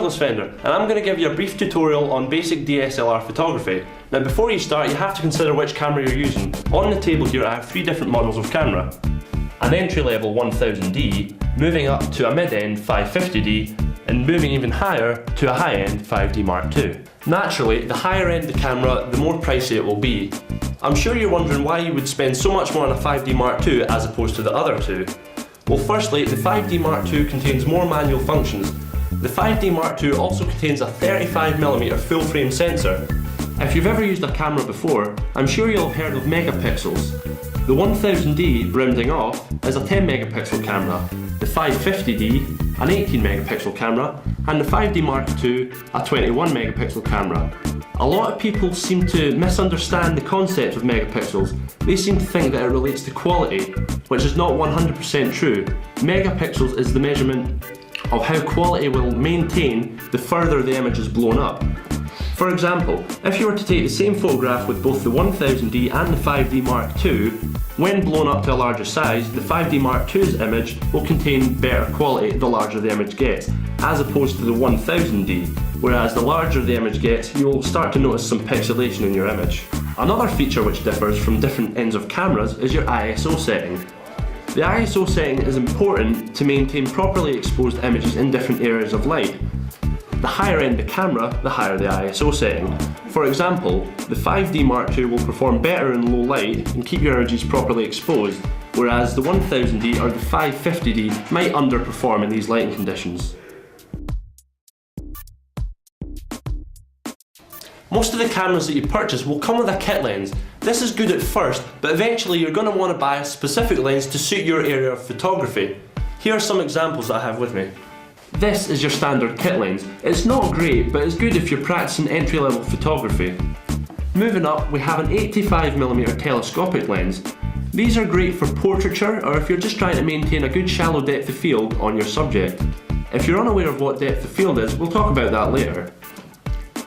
Douglas Fender, and I'm going to give you a brief tutorial on basic DSLR photography. Now before you start, you have to consider which camera you're using. On the table here I have 3 different models of camera. An entry level 1000D, moving up to a mid-end 550D, and moving even higher to a high-end 5D Mark II. Naturally, the higher end the camera, the more pricey it will be. I'm sure you're wondering why you would spend so much more on a 5D Mark II as opposed to the other two. Well, firstly, the 5D Mark II contains more manual functions. The 5D Mark II also contains a 35mm full-frame sensor. If you've ever used a camera before, I'm sure you'll have heard of megapixels. The 1000D, rounding off, is a 10MP camera, the 550D, an 18MP camera, and the 5D Mark II, a 21MP camera. A lot of people seem to misunderstand the concept of megapixels. They seem to think that it relates to quality, which is not 100% true. Megapixels is the measurement of how quality will maintain the further the image is blown up. For example, if you were to take the same photograph with both the 1000D and the 5D Mark II, when blown up to a larger size, the 5D Mark II's image will contain better quality the larger the image gets, as opposed to the 1000D, whereas the larger the image gets, you'll start to notice some pixelation in your image. Another feature which differs from different ends of cameras is your ISO setting. The ISO setting is important to maintain properly exposed images in different areas of light. The higher end the camera, the higher the ISO setting. For example, the 5D Mark II will perform better in low light and keep your images properly exposed, whereas the 1000D or the 550D might underperform in these lighting conditions. Most of the cameras that you purchase will come with a kit lens. This is good at first, but eventually you're going to want to buy a specific lens to suit your area of photography. Here are some examples that I have with me. This is your standard kit lens. It's not great, but it's good if you're practicing entry-level photography. Moving up, we have an 85mm telescopic lens. These are great for portraiture or if you're just trying to maintain a good shallow depth of field on your subject. If you're unaware of what depth of field is, we'll talk about that later.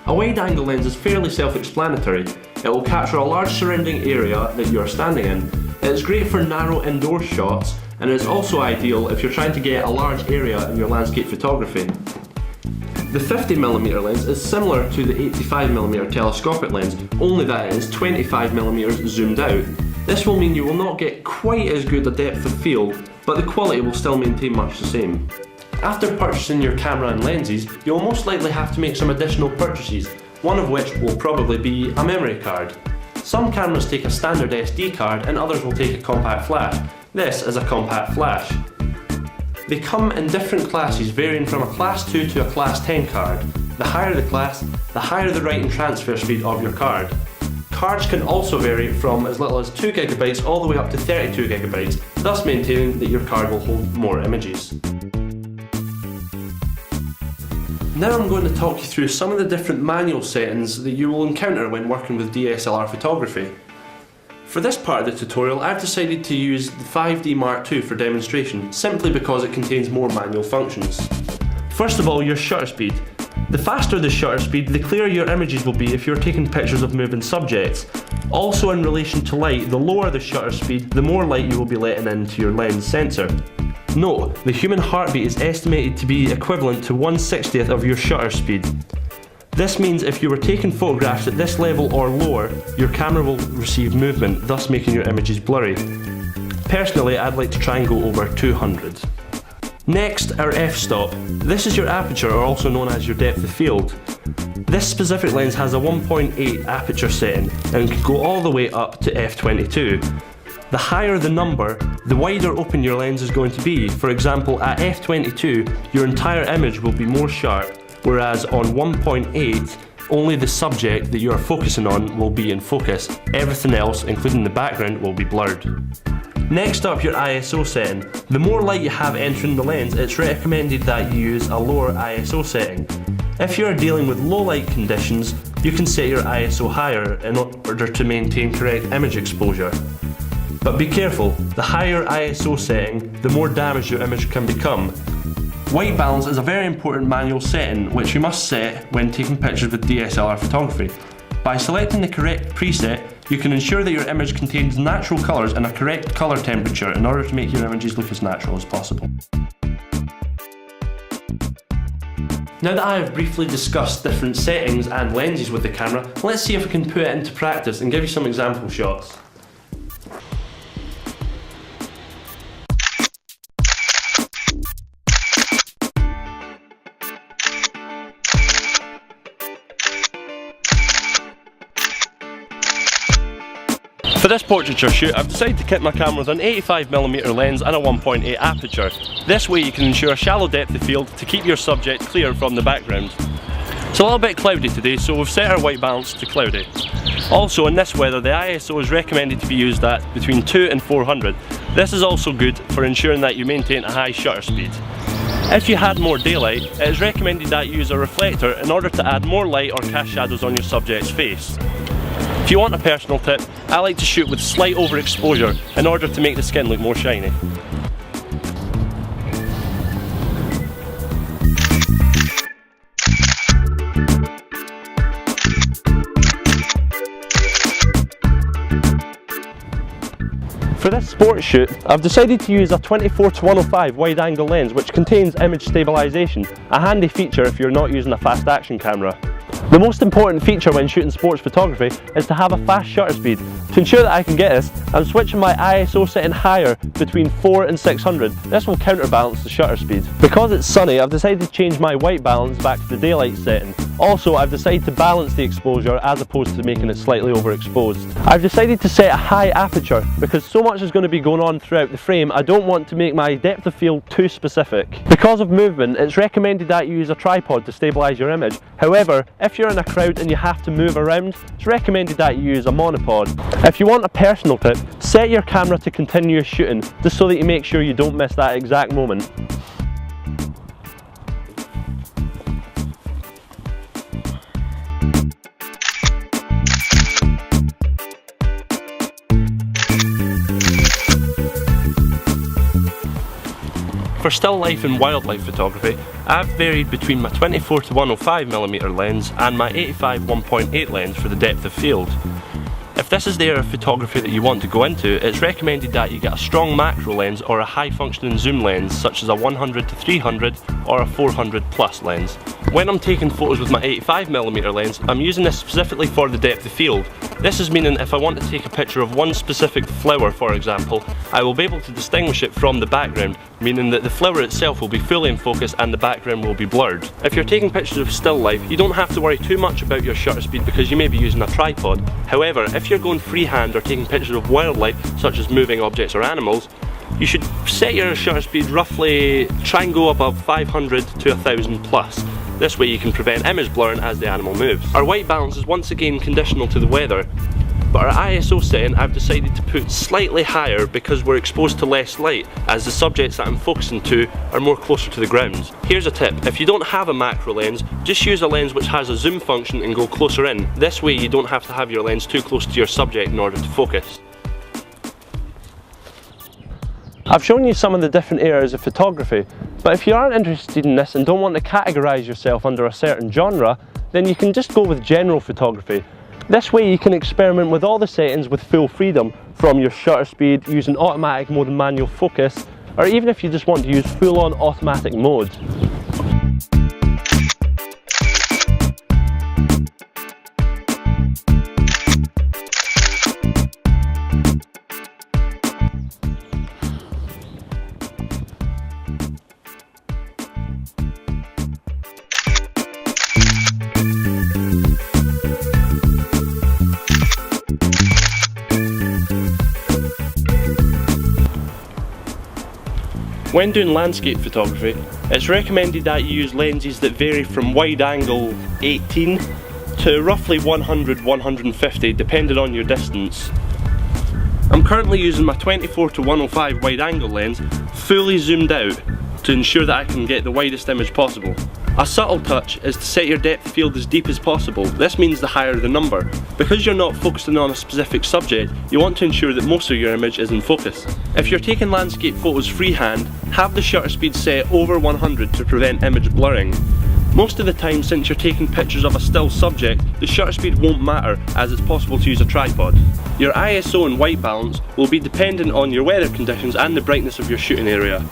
A wide-angle lens is fairly self-explanatory. It will capture a large surrounding area that you are standing in. It is great for narrow indoor shots, and it is also ideal if you're trying to get a large area in your landscape photography. The 50mm lens is similar to the 85mm telescopic lens, only that it is 25mm zoomed out. This will mean you will not get quite as good a depth of field, but the quality will still maintain much the same. After purchasing your camera and lenses, you'll most likely have to make some additional purchases, one of which will probably be a memory card. Some cameras take a standard SD card and others will take a compact flash. This is a compact flash. They come in different classes varying from a class 2 to a class 10 card. The higher the class, the higher the write and transfer speed of your card. Cards can also vary from as little as 2GB all the way up to 32GB, thus maintaining that your card will hold more images. Now I'm going to talk you through some of the different manual settings that you will encounter when working with DSLR photography. For this part of the tutorial, I've decided to use the 5D Mark II for demonstration, simply because it contains more manual functions. First of all, your shutter speed. The faster the shutter speed, the clearer your images will be if you're taking pictures of moving subjects. Also in relation to light, the lower the shutter speed, the more light you will be letting into your lens sensor. Note, the human heartbeat is estimated to be equivalent to 1/60th of your shutter speed. This means if you were taking photographs at this level or lower, your camera will receive movement, thus making your images blurry. Personally, I'd like to try and go over 200. Next, our f-stop. This is your aperture, or also known as your depth of field. This specific lens has a 1.8 aperture setting and can go all the way up to f22. The higher the number, the wider open your lens is going to be. For example, at f22, your entire image will be more sharp, whereas on 1.8, only the subject that you are focusing on will be in focus. Everything else, including the background, will be blurred. Next up, your ISO setting. The more light you have entering the lens, it's recommended that you use a lower ISO setting. If you are dealing with low light conditions, you can set your ISO higher in order to maintain correct image exposure. But be careful, the higher ISO setting, the more damaged your image can become. White balance is a very important manual setting which you must set when taking pictures with DSLR photography. By selecting the correct preset, you can ensure that your image contains natural colours and a correct colour temperature in order to make your images look as natural as possible. Now that I have briefly discussed different settings and lenses with the camera, let's see if we can put it into practice and give you some example shots. For this portraiture shoot, I've decided to kit my camera with an 85mm lens and a 1.8 aperture. This way you can ensure a shallow depth of field to keep your subject clear from the background. It's a little bit cloudy today, so we've set our white balance to cloudy. Also, in this weather, the ISO is recommended to be used at between 2 and 400. This is also good for ensuring that you maintain a high shutter speed. If you had more daylight, it is recommended that you use a reflector in order to add more light or cast shadows on your subject's face. If you want a personal tip, I like to shoot with slight overexposure in order to make the skin look more shiny. For this sports shoot, I've decided to use a 24-105 wide angle lens which contains image stabilisation, a handy feature if you're not using a fast action camera. The most important feature when shooting sports photography is to have a fast shutter speed. To ensure that I can get this, I'm switching my ISO setting higher between 4 and 600. This will counterbalance the shutter speed. Because it's sunny, I've decided to change my white balance back to the daylight setting. Also, I've decided to balance the exposure as opposed to making it slightly overexposed. I've decided to set a high aperture because so much is going to be going on throughout the frame. I don't want to make my depth of field too specific. Because of movement, it's recommended that you use a tripod to stabilise your image. However, if you're in a crowd and you have to move around, it's recommended that you use a monopod. If you want a personal tip, set your camera to continuous shooting just so that you make sure you don't miss that exact moment. For still life and wildlife photography, I've varied between my 24-105mm lens and my 85 1.8 lens for the depth of field. If this is the area of photography that you want to go into, it's recommended that you get a strong macro lens or a high functioning zoom lens such as a 100-300 or a 400+ lens. When I'm taking photos with my 85mm lens, I'm using this specifically for the depth of field. This is meaning if I want to take a picture of one specific flower, for example, I will be able to distinguish it from the background, meaning that the flower itself will be fully in focus and the background will be blurred. If you're taking pictures of still life, you don't have to worry too much about your shutter speed because you may be using a tripod. However, if you're going freehand or taking pictures of wildlife, such as moving objects or animals, you should set your shutter speed roughly, try and go above 500 to 1000 plus. This way you can prevent image blurring as the animal moves. Our white balance is once again conditional to the weather, but our ISO setting I've decided to put slightly higher because we're exposed to less light, as the subjects that I'm focusing to are more closer to the ground. Here's a tip: if you don't have a macro lens, just use a lens which has a zoom function and go closer in. This way you don't have to have your lens too close to your subject in order to focus. I've shown you some of the different areas of photography, but if you aren't interested in this and don't want to categorise yourself under a certain genre, then you can just go with general photography. This way you can experiment with all the settings with full freedom, from your shutter speed, using automatic mode and manual focus, or even if you just want to use full-on automatic mode. When doing landscape photography, it's recommended that you use lenses that vary from wide angle 18 to roughly 100-150 depending on your distance. I'm currently using my 24-105 wide angle lens fully zoomed out to ensure that I can get the widest image possible. A subtle touch is to set your depth of field as deep as possible. This means the higher the number. Because you're not focusing on a specific subject, you want to ensure that most of your image is in focus. If you're taking landscape photos freehand, have the shutter speed set over 100 to prevent image blurring. Most of the time, since you're taking pictures of a still subject, the shutter speed won't matter as it's possible to use a tripod. Your ISO and white balance will be dependent on your weather conditions and the brightness of your shooting area.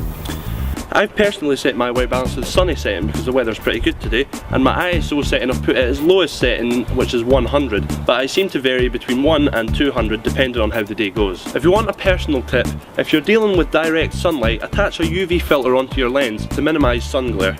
I've personally set my white balance to the sunny setting because the weather's pretty good today, and my ISO setting I've put it as lowest setting, which is 100, but I seem to vary between 1 and 200 depending on how the day goes. If you want a personal tip, if you're dealing with direct sunlight, attach a UV filter onto your lens to minimise sun glare.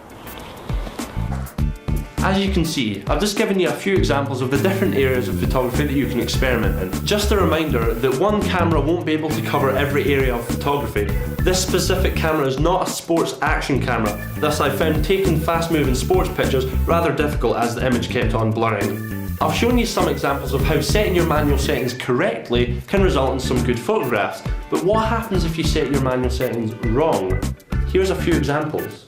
As you can see, I've just given you a few examples of the different areas of photography that you can experiment in. Just a reminder that one camera won't be able to cover every area of photography. This specific camera is not a sports action camera, thus I found taking fast moving sports pictures rather difficult as the image kept on blurring. I've shown you some examples of how setting your manual settings correctly can result in some good photographs, but what happens if you set your manual settings wrong? Here's a few examples.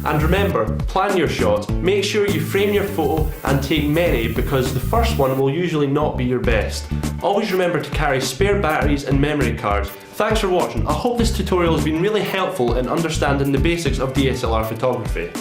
And remember, plan your shots, make sure you frame your photo and take many because the first one will usually not be your best. Always remember to carry spare batteries and memory cards. Thanks for watching. I hope this tutorial has been really helpful in understanding the basics of DSLR photography.